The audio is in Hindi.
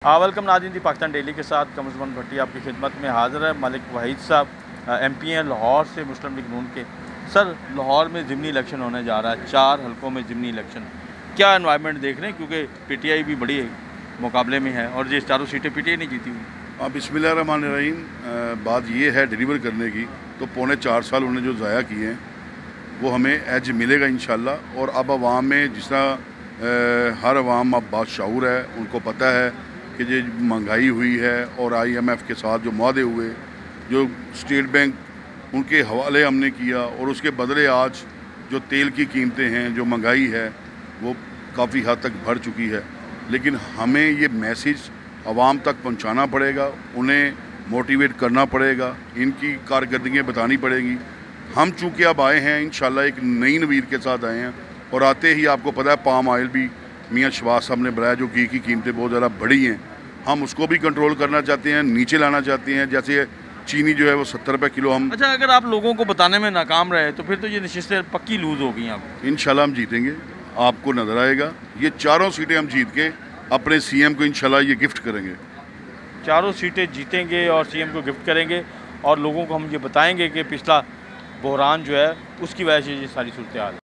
वेलकम नाज़रीन, पाकिस्तान डेली के साथ कमरुज़्ज़मान भट्टी आपकी खिदमत में हाज़िर है। मलिक वहीद साहब MP हैं लाहौर से, मुस्लिम लीग नून के। सर, लाहौर में ज़िमनी इलेक्शन होने जा रहा है, 4 हलकों में ज़िमनी इलेक्शन। क्या एनवायरनमेंट देख रहे हैं, क्योंकि PTI भी बड़ी मुकाबले में है और ये चारों सीटें PTI नहीं जीती हुई। बिस्मिल्लाहिर्रहमानिर्रहीम। बात ये है डिलीवर करने की, तो पौने 4 साल उन्होंने जो ज़ाया किए हैं वो हमें एज मिलेगा इंशाल्लाह। और अब आवाम में जिस तरह हर आवाम अब बाशऊर है, उनको पता है कि ये महंगाई हुई है और IMF के साथ जो मुआहदे हुए, जो स्टेट बैंक उनके हवाले हमने किया और उसके बदले आज जो तेल की कीमतें हैं, जो महंगाई है वो काफ़ी हद तक बढ़ चुकी है। लेकिन हमें ये मैसेज आवाम तक पहुंचाना पड़ेगा, उन्हें मोटिवेट करना पड़ेगा, इनकी कारकर्दगियाँ बतानी पड़ेगी। हम चूँकि अब आए हैं इंशाल्लाह एक नई नवीर के साथ आए हैं, और आते ही आपको पता है पाम ऑयल भी मियाँ शहबाज साहब ने बनाया, जो घी की कीमतें बहुत ज़्यादा बढ़ी हैं, हम उसको भी कंट्रोल करना चाहते हैं, नीचे लाना चाहते हैं। जैसे चीनी जो है वो 70 रुपये किलो हम। अच्छा, अगर आप लोगों को बताने में नाकाम रहे तो फिर तो ये नशिस्तें पक्की लूज़ हो गई आप। इंशाल्लाह हम जीतेंगे, आपको नज़र आएगा। ये चारों सीटें हम जीत के अपने CM को इंशाल्लाह ये गिफ्ट करेंगे। चारों सीटें जीतेंगे और CM को गिफ्ट करेंगे, और लोगों को हम ये बताएंगे कि पिछला बहरान जो है उसकी वजह से ये सारी सूरत हाल है।